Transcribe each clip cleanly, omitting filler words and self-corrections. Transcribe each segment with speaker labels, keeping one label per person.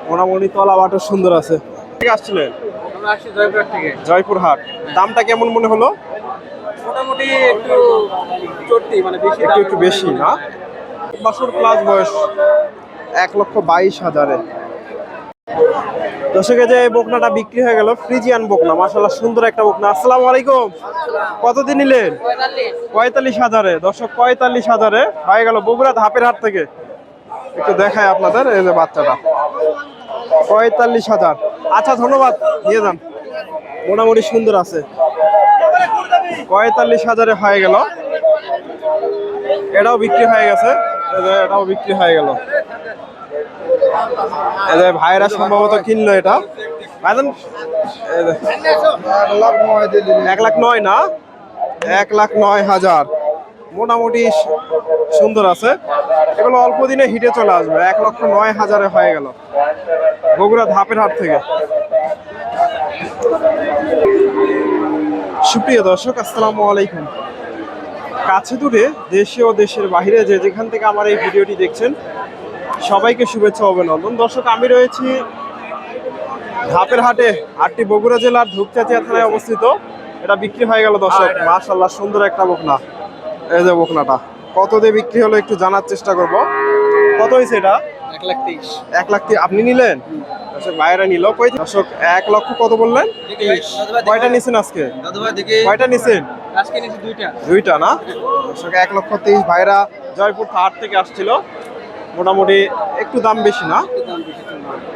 Speaker 1: মোটামুটি তলাবাটও সুন্দর আছে। ঠিক আসছিলেন?
Speaker 2: আমরা আসছি জয়পুরহাট থেকে।
Speaker 1: জয়পুরহাট। দামটা কেমন মনে হলো?
Speaker 2: মোটামুটি একটু চড়তি, মানে বেশি
Speaker 1: একটু একটু বেশি না? বছর প্লাস বয়স, 1,22,000-এ। দর্শক, যে বকনাটা বিক্রি হয়ে গেল, ফ্রিজিয়ান বকনা, মাশাআল্লাহ সুন্দর একটা বকনা। আসসালামু আলাইকুম। কতদিন নিলেন? 45,000-এ। দর্শক, 45,000-এ হয়ে গেল বগুড়া ধাপের হাট থেকে। একটু দেখায় আপনাদের, এই যে বাচ্চাটা 45,000। আচ্ছা, ধন্যবাদ, নিয়ে যান। মোটামুটি সুন্দর আছে। 45,000-এ হয়ে গেল। এটাও বিক্রি হয়ে গেছে, এটাও বিক্রি হয়ে গেল। এই যে ভাইরা সম্ভবত কিনলো এটা। ভাইজান, 1,09,000 না? 1,09,000। মোটামুটি সুন্দর আছে। এগুলো অল্প দিনে হিটে চলে আসবে। 1,09,000-এ হয়ে গেল বগুড়া ধাপের হাট থেকে। সুপ্রিয় দর্শক, আসসালামু আলাইকুম। কাছে দূরে, দেশে ও দেশের বাইরে যে যেখান থেকে আমার এই ভিডিওটি দেখছেন, সবাইকে শুভেচ্ছা অভিনন্দন। দর্শক, আমি রয়েছি ধাপের হাটে। হাটটি বগুড়া জেলার ধূপচাচিয়া থানায় অবস্থিত। এটা বিক্রি হয়ে গেল দর্শক। মাশাআল্লাহ সুন্দর একটা বকনা। এই যে বকনাটা কত দিয়ে বিক্রি হলো একটু জানার চেষ্টা করব। কত হয়েছে এটা?
Speaker 2: 1,30,000।
Speaker 1: 1,30,000 আপনি নিলেন? দর্শক, বাইরে নিল। কই দর্শক, 1 লক্ষ কত বললেন? কয়টা নিছেন আজকে? কয়টা নিছেন?
Speaker 2: আজকে নিয়েছি দুইটা।
Speaker 1: দুইটা না? দর্শক, 1,30,000 ভাইরা জয়পুর হাট থেকে আসছিল। মোটামুটি একটু দাম বেশি না?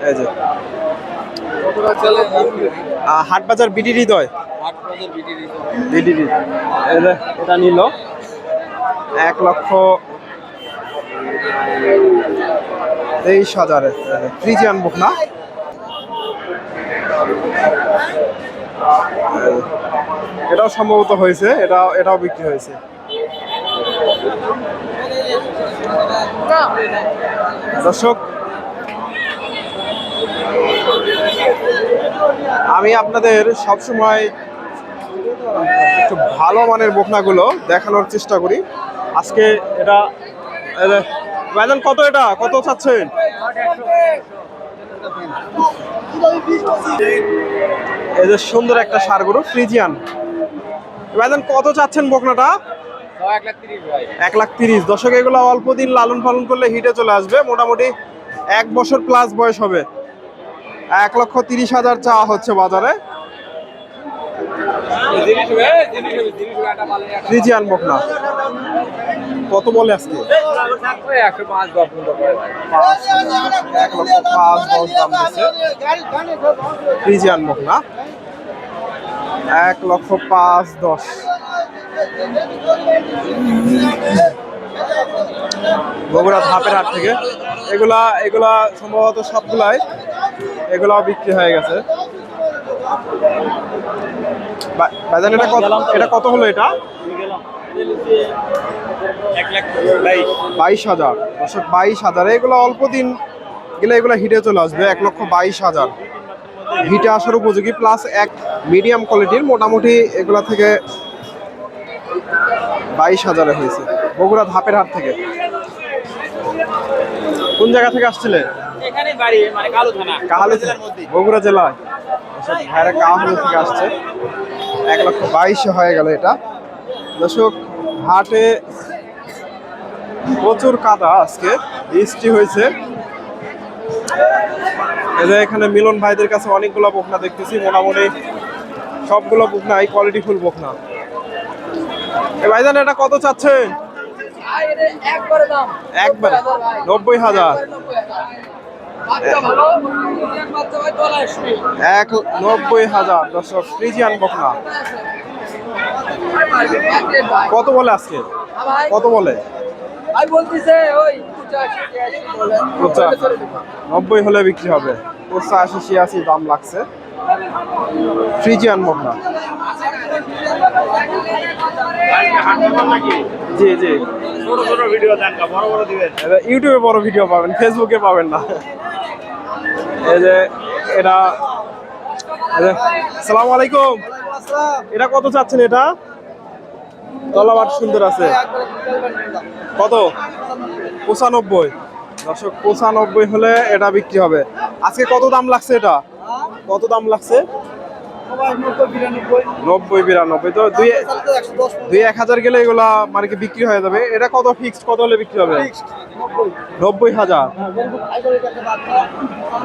Speaker 1: এই যে হাট বাজার বিডি হৃদয়। বিডি হৃদয়। এই যে এটা নিল 1,23,000-এ। ফ্রিজিয়ান বকনা। এটাও সম্ভবত হয়েছে, এটাও বিক্রি হয়েছে। দর্শক, আমি আপনাদের সবসময় একটু ভালো মানের বকনাগুলো দেখানোর চেষ্টা করি। আজকে এটা ভাইজান, কত এটা কত চাচ্ছেন? এই যে সুন্দর একটা ষাঁড় গরু, ফ্রিজিয়ান। ভাইজান, কত চাচ্ছেন বকনাটা? 1,30,000। দর্শক, এগুলো অল্প দিন লালন পালন করলে হিটে চলে আসবে। মোটামুটি 1 বছর প্লাস বয়স হবে। 1,30,000 চাওয়া হচ্ছে বাজারে। ফ্রিজিয়ান বকনা কত বলে আজকে? 1,05,10,000 দাম দিচ্ছে ফ্রিজিয়ান বকনা। 1,05,10,000। বগুড়া ধাপের হাট থেকে এগুলা সম্ভবত সবগুলাই এগুলাও বিক্রি হয়ে গেছে। ভাইজান, এটা কত হলো? এটা 22,000। দর্শক, 22,000। এগুলো অল্প দিন গেলে এগুলো হিটে চলে আসবে। 1,22,000 হিটে আসার উপযোগী, প্লাস এক মিডিয়াম কোয়ালিটির। মোটামুটি এগুলা থেকে 22,000-এ হয়েছে বগুড়া ধাপের হাট থেকে। কোন জায়গা থেকে আসছিলেন?
Speaker 2: এখানে বাড়ি, মানে কালো থানা,
Speaker 1: বগুড়া জেলায়। ভাইরা কাহালু থেকে আসছে। 1,22,000 হয়ে গেল এটা। দর্শক, হাটে প্রচুর কাদা, আজকে বৃষ্টি হয়েছে। এখানে মিলন ভাইদের কাছে অনেকগুলো বকনা দেখতেছি। মোটামুটি সবগুলো বকনাই কোয়ালিটিফুল বকনা। ভাইজান, এটা কত চাচ্ছেন? একবার 90,000। 1,90,000। দর্শক, ফ্রিজিয়ান বকনা কত বলে আজকে? কত বলে? 90 হলে বিক্রি হবে। 85-86 দাম লাগছে ফ্রিজিয়ান বকনা। জি জি, ছোট ভিডিও দেন না, বড় বড় দিবেন। ইউটিউবে বড় ভিডিও পাবেন, ফেসবুকে পাবেন না। এই যে এটা, আসসালামু আলাইকুম। এটা কত চাচ্ছেন? এটা তলাবাট সুন্দর আছে। কত? 95। দর্শক, 95 হলে এটা বিক্রি হবে। আজকে কত দাম লাগছে এটা? কত দাম লাগছে? 90-92। তো 2-1,000 গেলে এগুলা মানে কি বিক্রি হয়ে যাবে। এটা কত ফিক্সড, কত হলে বিক্রি হবে? 90,000।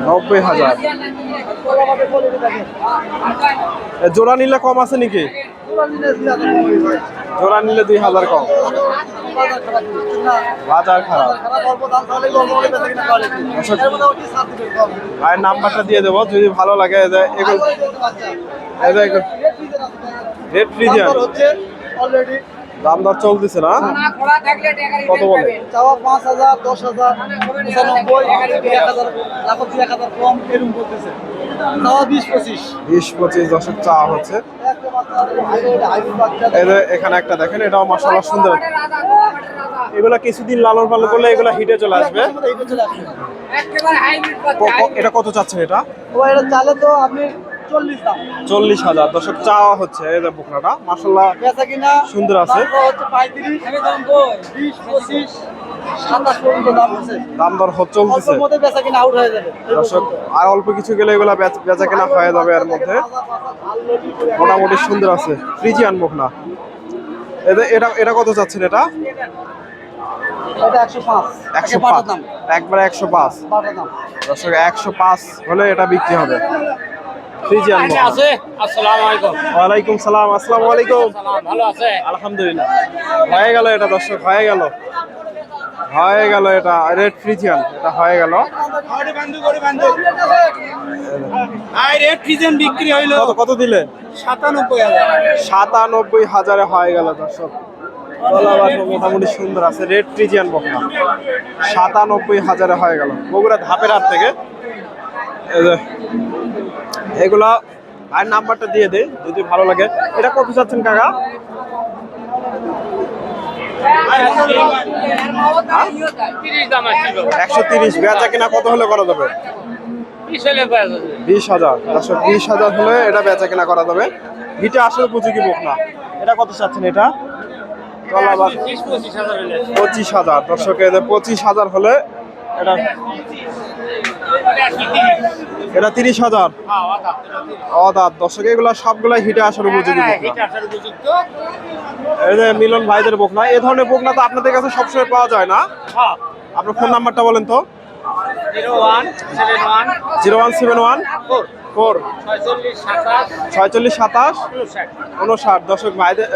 Speaker 1: 90,000। জোড়া নিলে কম আছে নাকি? জোড়া নিলে 2,000 কম। বাজার খারাপ। ভাইয়ের নাম্বারটা দিয়ে দেবো যদি ভালো লাগে। রেড ফ্রিজিয়ান দাম দর চলতেছে না? কত বলে?
Speaker 3: চাওয়া 5,000, 10,000, 95, 1,000 কম এরকম করতেছে। চাওয়া 20-25।
Speaker 1: 20-25 দশক চাওয়া হচ্ছে। এখানে একটা দেখেন, এটাও মাশাআল্লাহ সুন্দর। এগুলা কিছুদিন লালন পালন করলে এগুলা হিটে চলে আসবে। এটা কত চাচ্ছেন এটা?
Speaker 3: এটা চালে তো আপনি 40 দাম।
Speaker 1: 40,000 দশক চাওয়া হচ্ছে। এই যে বকনাটা মাশাআল্লাহ
Speaker 3: বেচা কিনা
Speaker 1: সুন্দর আছে।
Speaker 3: হচ্ছে 35, 20, 25, 27 পর্যন্ত দাম আছে।
Speaker 1: দাম দর চলতেছে।
Speaker 3: অল্পের মধ্যে বেচা কিনা আউট হয়ে যাবে।
Speaker 1: দর্শক আর অল্প কিছু গেলে এগুলা বেচা কেনা হয়ে যাবে। এর মধ্যে মোটামুটি সুন্দর আছে ফ্রিজিয়ান বকনা। এটা এটা কত চাচ্ছেন এটা?
Speaker 3: এটা 105।
Speaker 1: 105 একবারে 105
Speaker 3: দাম।
Speaker 1: দর্শক 105 হলে এটা বিক্রি হবে। ফ্রিজিয়ান বকনা।
Speaker 2: আসসালামু আলাইকুম।
Speaker 1: ওয়ালাইকুম সালাম। আসসালামু আলাইকুম।
Speaker 2: ভালো আছে?
Speaker 1: আলহামদুলিল্লাহ। হয়ে গেল এটা দর্শক, হয়ে গেল এটা রেড ফ্রিজিয়ান। এটা হয়ে গেল।
Speaker 2: রেড ফ্রিজিয়ান বিক্রি হইলো
Speaker 1: কত দিলে?
Speaker 2: 97,000।
Speaker 1: 97,000 হয়ে গেল দর্শক। মোটামুটি সুন্দর আছে রেড ফ্রিজিয়ান বকনা। 97,000 হয়ে গেল বগুড়া ধাপের হাট থেকে। এগুলা আর নাম্বারটা দিয়ে দে যদি ভালো লাগে। এটা কত চাচ্ছেন কাকা? 130। বেচা কিনা কত হলে করা যাবে? 20,000 দর্শক। 20,000 হলে এটা বেচা কিনা করা যাবে। হিটে আসলে উপযোগী বকনা। এটা কত চাচ্ছেন এটা? 25,000 দর্শক। 25,000 হলে এটা 30,000 অদাত দর্শক। এগুলা সবগুলাই হিটে আসার উপযোগী বকনা। এই যে মিলন ভাইদের বকনা। এই ধরনের বকনা তো আপনাদের কাছে সবসময় পাওয়া যায় না। আপনার ফোন নাম্বারটা বলেন তো।
Speaker 2: 0171
Speaker 1: 4 46 27
Speaker 2: 59।
Speaker 1: 59 দর্শক। ভাইদের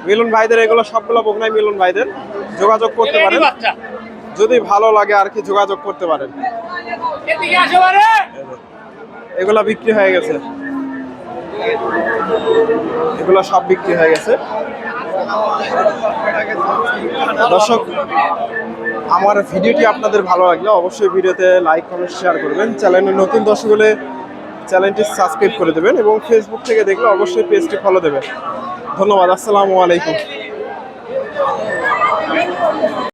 Speaker 1: মিলন ভাইদের এগুলো সবগুলো বকনাই মিলন ভাইদের। যোগাযোগ করতে পারেন যদি ভালো লাগে আর কি, যোগাযোগ করতে পারেন। এগুলা বিক্রি হয়ে গেছে, এগুলা সব বিক্রি হয়ে গেছে দর্শক। আমার ভিডিওটি আপনাদের ভালো লাগলে অবশ্যই ভিডিওতে লাইক কমেন্ট শেয়ার করবেন। চ্যানেলে নতুন দর্শক হলে চ্যানেলটি সাবস্ক্রাইব করে দেবেন এবং ফেসবুক থেকে দেখলে অবশ্যই পেজটি ফলো দেবেন। ধন্যবাদ। আসসালামু আলাইকুম।